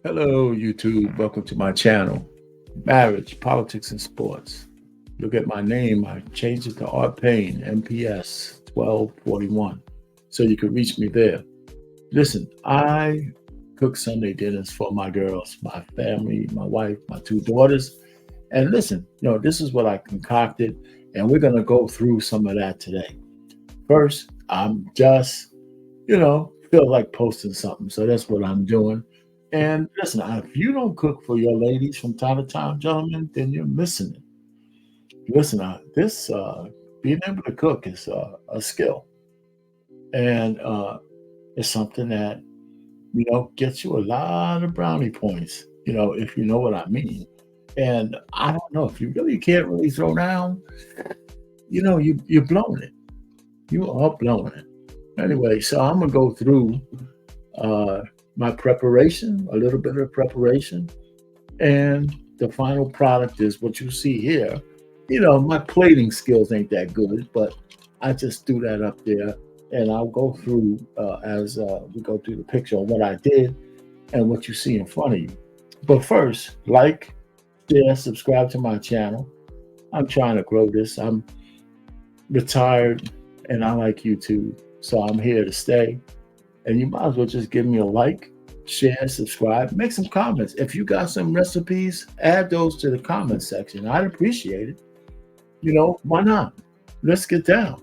Hello, YouTube. Welcome to my channel, Marriage, Politics, and Sports. Look at my name. I changed it to Art Payne, MPS 1241, so you can reach me there. Listen, I cook Sunday dinners for my girls, my family, my wife, my two daughters. And listen, this is what I concocted, and we're going to go through some of that today. First, I'm just feel like posting something. So that's what I'm doing. And listen, if you don't cook for your ladies from time to time, gentlemen, then you're missing it. Listen, this being able to cook is a skill, and it's something that gets you a lot of brownie points. If you know what I mean. And I don't know if you really can't really throw down. You're blowing it. You are blowing it. Anyway, so I'm gonna go through uh, my preparation, a little bit of preparation, and the final product is what you see here. My plating skills ain't that good, but I just threw that up there, and I'll go through as we go through the picture on what I did and what you see in front of you. But first, like, share, subscribe to my channel. I'm trying to grow this. I'm retired, and I like YouTube, so I'm here to stay. And you might as well just give me a like, share, subscribe, make some comments. If you got some recipes, add those to the comment section. I'd appreciate it. Why not? Let's get down.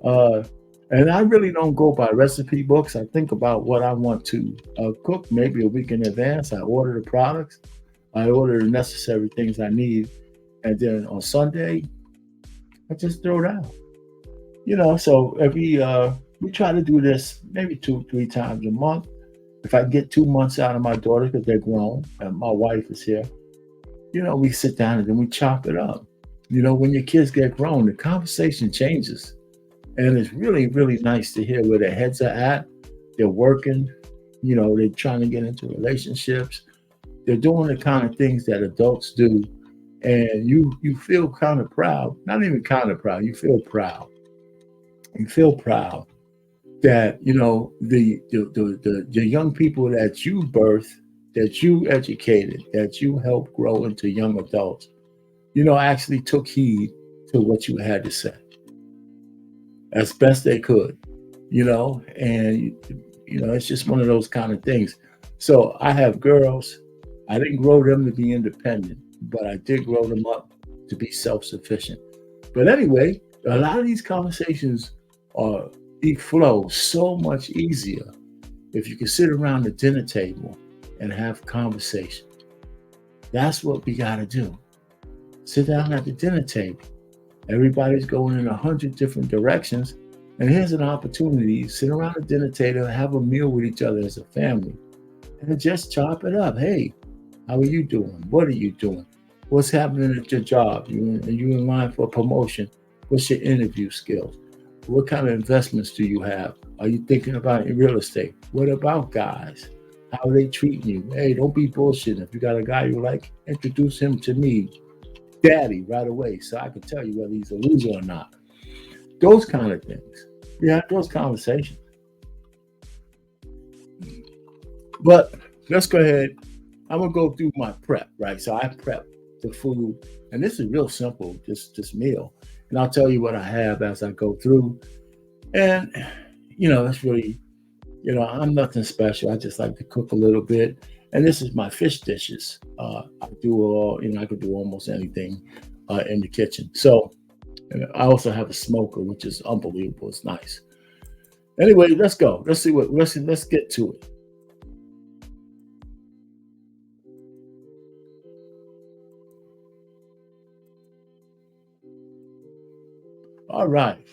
Uh, and I really don't go by recipe books. I think about what I want to cook maybe a week in advance. I order the products, I order the necessary things I need. And then on Sunday, I just throw it out. So we try to do this maybe 2, 3 times a month. If I get 2 months out of my daughter because they're grown and my wife is here, we sit down and then we chop it up. When your kids get grown, the conversation changes. And it's really, really nice to hear where their heads are at. They're working, they're trying to get into relationships. They're doing the kind of things that adults do. And you feel kind of proud, not even kind of proud, you feel proud. You feel proud that the young people that you birthed, that you educated, that you helped grow into young adults, actually took heed to what you had to say as best they could, and it's just one of those kind of things. So I have girls. I didn't grow them to be independent, but I did grow them up to be self-sufficient. But anyway, a lot of these conversations are flow so much easier if you can sit around the dinner table and have conversation. That's what we got to do. Sit down at the dinner table. Everybody's going in 100 different directions, and here's an opportunity: sit around the dinner table and have a meal with each other as a family, and just chop it up. Hey, how are you doing? What are you doing? What's happening at your job? You in line for a promotion? What's your interview skills? What kind of investments do you have? Are you thinking about in real estate? What about guys? How are they treating you? Hey, don't be bullshitting. If you got a guy you like, introduce him to me, daddy, right away, so I can tell you whether he's a loser or not. Those kind of things. We have those conversations. But let's go ahead. I'm gonna go through my prep, right? So I prep the food, and this is real simple, this meal. And I'll tell you what I have as I go through. And it's really, I'm nothing special. I just like to cook a little bit. And this is my fish dishes. I could do almost anything in the kitchen. So I also have a smoker, which is unbelievable. It's nice. Anyway, let's go. Let's get to it. All right.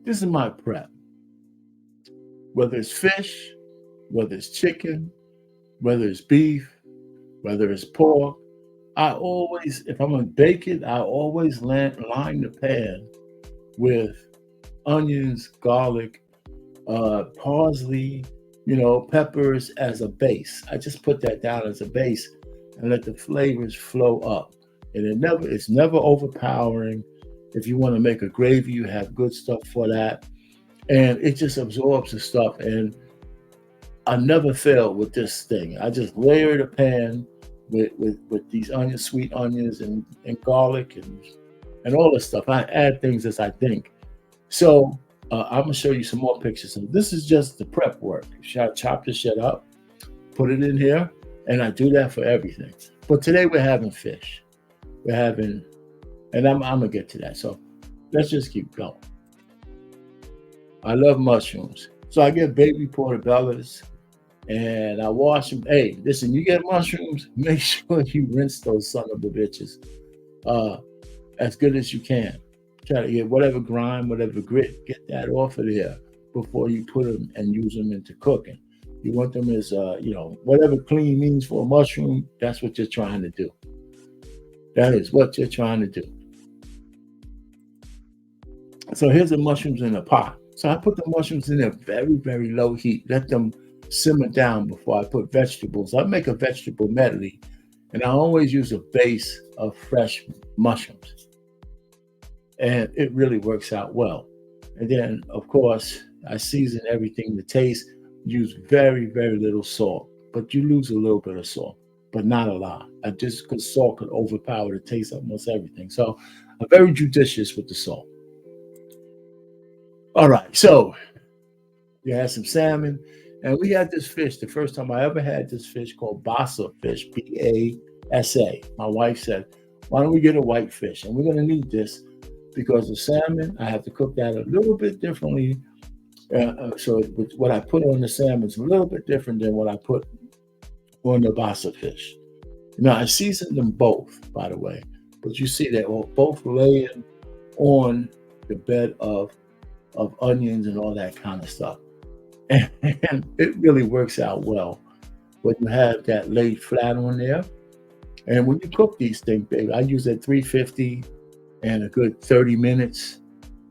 This is my prep. Whether it's fish, whether it's chicken, whether it's beef, whether it's pork, if I'm gonna bake it, I always line the pan with onions, garlic, parsley, peppers as a base. I just put that down as a base and let the flavors flow up. And it's never overpowering. If you want to make a gravy, you have good stuff for that. And it just absorbs the stuff. And I never fail with this thing. I just layer the pan with these onions, sweet onions, and garlic and all this stuff. I add things as I think. So I'm gonna show you some more pictures. And this is just the prep work. I chop this shit up, put it in here, and I do that for everything. But today we're having fish. We're having, and I'm gonna get to that. So let's just keep going. I love mushrooms. So I get baby portobellos and I wash them. Hey, listen, you get mushrooms, make sure you rinse those son of the bitches uh, as good as you can. Try to get whatever grime, whatever grit, get that off of there before you put them and use them into cooking. You want them as, whatever clean means for a mushroom, that's what you're trying to do. That is what you're trying to do. So here's the mushrooms in a pot. So I put the mushrooms in a very, very low heat. Let them simmer down before I put vegetables. I make a vegetable medley, and I always use a base of fresh mushrooms. And it really works out well. And then, of course, I season everything to taste. Use very, very little salt, but you lose a little bit of salt, but not a lot. Just because salt could overpower the taste of almost everything. So I'm very judicious with the salt. All right, so you had some salmon, and we had this fish. The first time I ever had this fish called basa fish, B-A-S-A. My wife said, "Why don't we get a white fish?" And we're going to need this because the salmon, I have to cook that a little bit differently. So what I put on the salmon is a little bit different than what I put on the basa fish. Now, I seasoned them both, by the way, but you see that both laying on the bed of onions and all that kind of stuff. And it really works out well when you have that laid flat on there. And when you cook these things, baby, I use at 350 and a good 30 minutes,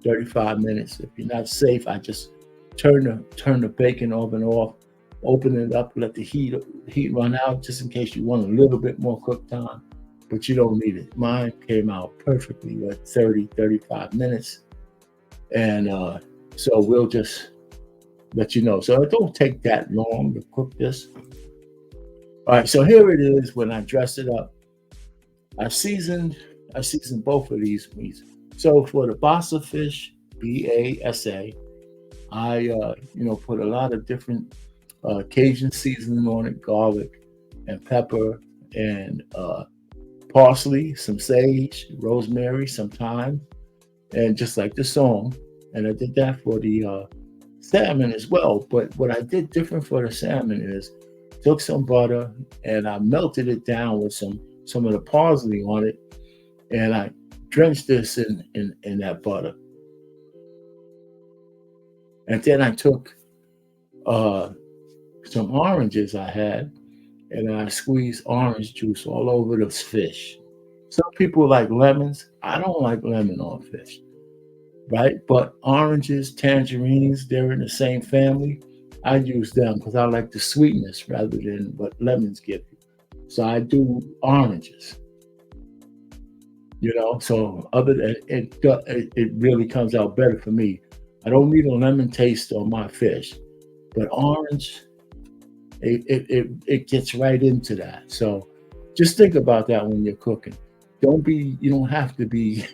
35 minutes. If you're not safe, I just turn the bacon oven off, open it up, let the heat run out just in case you want a little bit more cook time, but you don't need it. Mine came out perfectly at 30, 35 minutes. And so we'll just let you know. So it don't take that long to cook this. All right, so here it is when I dress it up. I seasoned both of these meats. So for the basa fish, B-A-S-A, I put a lot of different Cajun seasoning on it, garlic and pepper and parsley, some sage, rosemary, some thyme, and just like the song. And I did that for the salmon as well. But what I did different for the salmon is took some butter and I melted it down with some of the parsley on it, and I drenched this in that butter. And then I took some oranges I had, and I squeezed orange juice all over this fish. Some people like lemons. I don't like lemon on fish, right? But oranges, tangerines, they're in the same family. I use them because I like the sweetness rather than what lemons give you. So I do oranges. So other than it really comes out better for me. I don't need a lemon taste on my fish, but orange, it gets right into that. So just think about that when you're cooking. You don't have to be,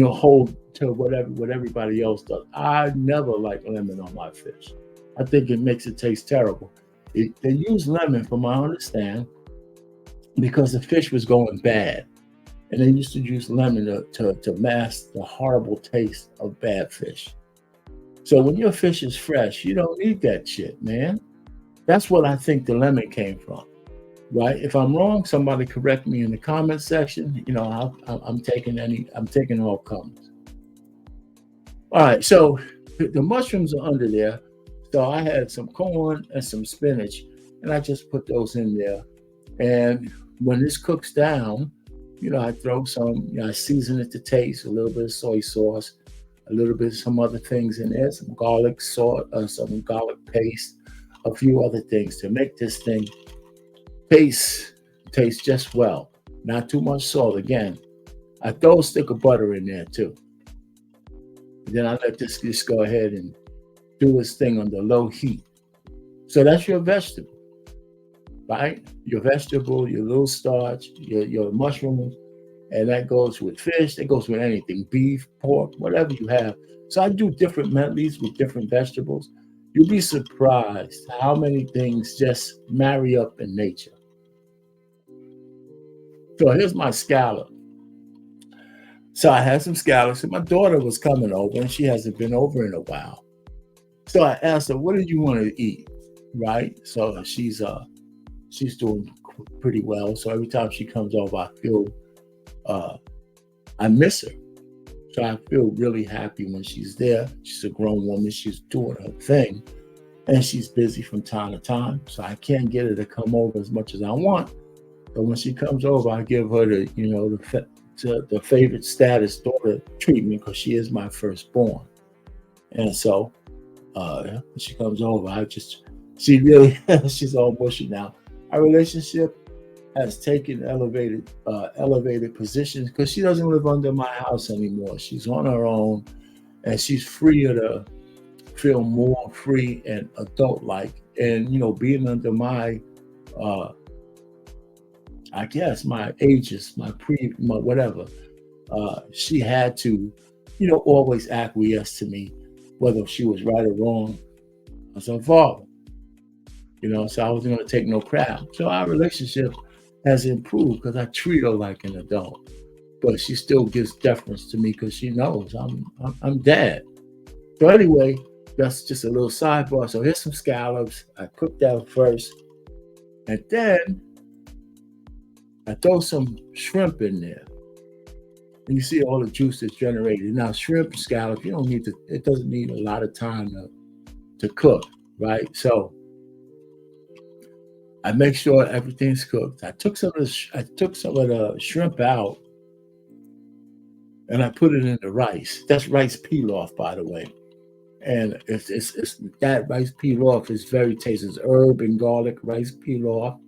hold to what everybody else does. I never like lemon on my fish. I think it makes it taste terrible. They use lemon, from my understanding, because the fish was going bad. And they used to use lemon to mask the horrible taste of bad fish. So when your fish is fresh, you don't need that shit, man. That's what I think the lemon came from, right? If I'm wrong, somebody correct me in the comment section. I'm taking all comments. All right, so the mushrooms are under there. So I had some corn and some spinach, and I just put those in there. And when this cooks down, I throw some, I season it to taste, a little bit of soy sauce, a little bit of some other things in there, some garlic salt, some garlic paste, a few other things to make this thing taste just well. Not too much salt. Again, I throw a stick of butter in there too. Then I let this just go ahead and do its thing on the low heat. So that's your vegetable, right? Your vegetable, your little starch, your mushrooms, and that goes with fish, that goes with anything, beef, pork, whatever you have. So I do different medleys with different vegetables. You'll be surprised how many things just marry up in nature. So here's my scallop. So I had some scallops, and my daughter was coming over, and she hasn't been over in a while. So I asked her, "What did you want to eat?" Right? So she's doing pretty well. So every time she comes over, I feel uh, I miss her. So I feel really happy when she's there. She's a grown woman. She's doing her thing, and she's busy from time to time. So I can't get her to come over as much as I want. But when she comes over, I give her the favorite status daughter treatment because she is my firstborn. And so when she comes over, she really, she's all mushy now. Our relationship has taken elevated positions because she doesn't live under my house anymore. She's on her own, and she's freer to feel more free and adult-like. And being under uh, I guess my ages, my whatever. She had to, always acquiesce to me, whether she was right or wrong, as her father. So I wasn't going to take no crap. So our relationship has improved because I treat her like an adult, but she still gives deference to me because she knows I'm dad. So anyway, that's just a little sidebar. So here's some scallops. I cooked that first, and then I throw some shrimp in there. And you see all the juice that's generated. Now, shrimp and scallop, it doesn't need a lot of time to cook, right? So I make sure everything's cooked. I took some of the shrimp out, and I put it in the rice. That's rice pilaf, by the way. And it's that rice pilaf is very tasty. It's herb and garlic rice pilaf.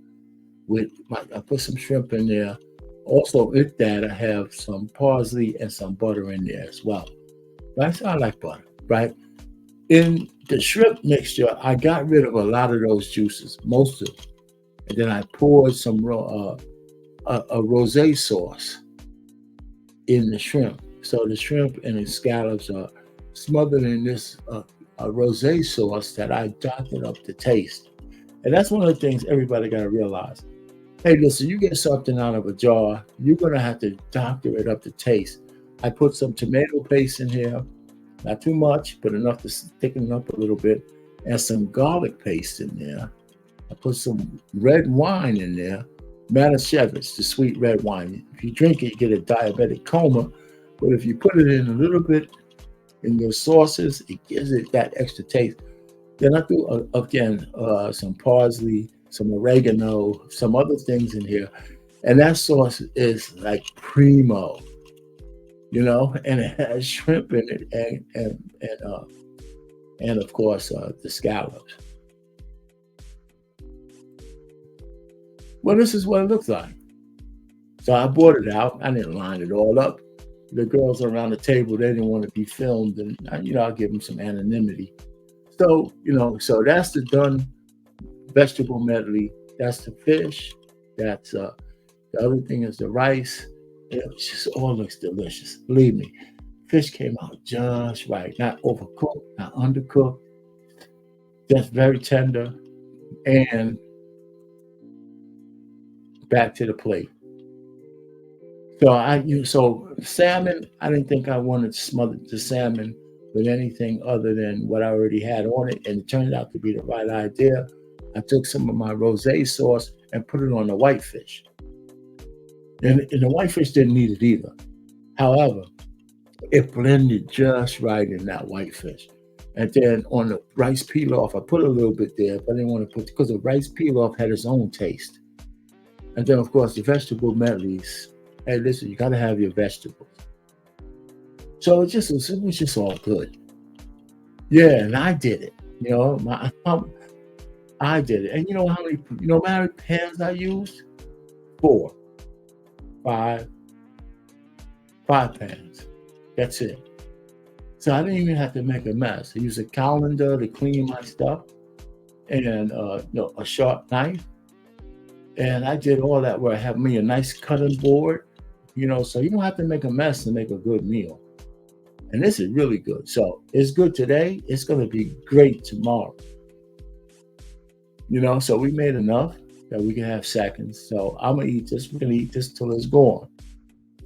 I put some shrimp in there. Also, with that, I have some parsley and some butter in there as well. Right? So I like butter, right? In the shrimp mixture, I got rid of a lot of those juices, most of them. And then I poured some a rosé sauce in the shrimp. So the shrimp and the scallops are smothered in this a rosé sauce that I doctored up to taste. And that's one of the things everybody got to realize. Hey, listen, you get something out of a jar, you're going to have to doctor it up to taste. I put some tomato paste in here, not too much, but enough to thicken it up a little bit, and some garlic paste in there. I put some red wine in there, Manischewitz, the sweet red wine. If you drink it, you get a diabetic coma, but if you put it in a little bit in your sauces, it gives it that extra taste. Then I do, again, some parsley, some oregano, some other things in here. And that sauce is like primo, and it has shrimp in it and of course, the scallops. Well, this is what it looks like. So I brought it out. I didn't line it all up. The girls around the table, they didn't want to be filmed. And, I'll give them some anonymity. So, so that's the done vegetable medley. That's the fish. That's the other thing is the rice. It just all looks delicious. Believe me, fish came out just right. Not overcooked, not undercooked. Just very tender. And back to the plate. So salmon, I didn't think I wanted to smother the salmon with anything other than what I already had on it, and it turned out to be the right idea. I took some of my rosé sauce and put it on the whitefish. And the whitefish didn't need it either. However, it blended just right in that whitefish. And then on the rice pilaf, I put a little bit there, but I didn't want to because the rice pilaf had its own taste. And then, of course, the vegetable medleys. Hey, listen, you got to have your vegetables. So it was just all good. Yeah, and I did it. I did it. And you know how many pans I used? 4, 5, 5 pans. That's it. So I didn't even have to make a mess. I used a colander to clean my stuff. and a sharp knife. And I did all that where I have me a nice cutting board, so you don't have to make a mess to make a good meal. And this is really good. So it's good today. It's going to be great tomorrow. So we made enough that we can have seconds. So I'm gonna eat this. We're gonna eat this till it's gone.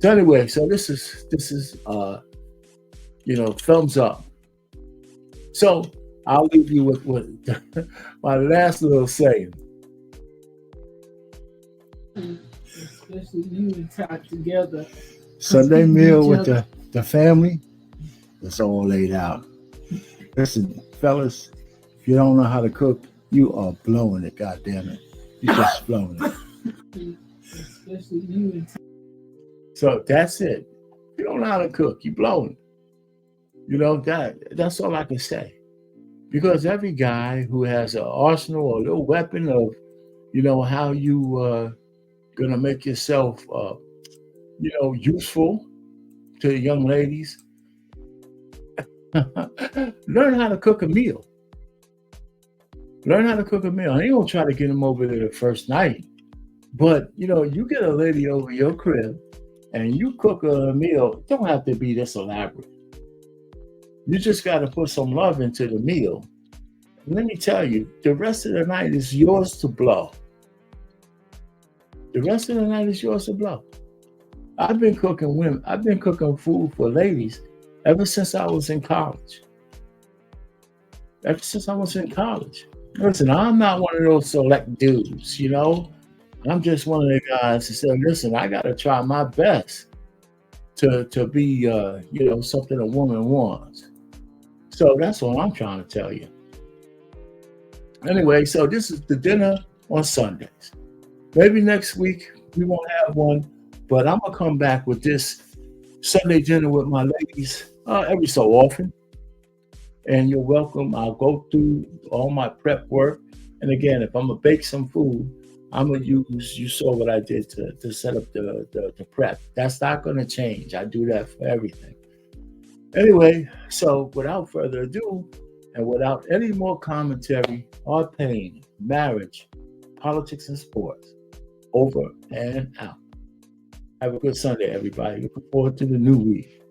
So anyway, so this is thumbs up. So I'll leave you with my last little saying. Especially you and Todd together. Sunday meal with the family, it's all laid out. Listen, fellas, if you don't know how to cook, you are blowing it, goddammit. You're just blowing it. Especially you and Todd. So that's it. If you don't know how to cook, you blowing it. That's all I can say. Because every guy who has an arsenal or a little weapon of, how you gonna make yourself useful to the young ladies, learn how to cook a meal. Learn how to cook a meal. I ain't gonna try to get them over there the first night. But you get a lady over your crib and you cook a meal, it don't have to be this elaborate. You just gotta put some love into the meal. And let me tell you, the rest of the night is yours to blow. The rest of the night is yours to blow. I've been cooking food for ladies ever since I was in college. Listen, I'm not one of those select dudes, I'm just one of the guys who said, listen, I got to try my best to be, something a woman wants. So that's what I'm trying to tell you. Anyway, so this is the dinner on Sundays. Maybe next week we won't have one, but I'm going to come back with this Sunday dinner with my ladies every so often. And you're welcome. I'll go through all my prep work. And again, if I'm going to bake some food, I'm going to use, you saw what I did to set up the prep. That's not going to change. I do that for everything. Anyway, so without further ado, and without any more commentary or pain, marriage, politics, and sports, over and out. Have a good Sunday, everybody. Looking forward to the new week.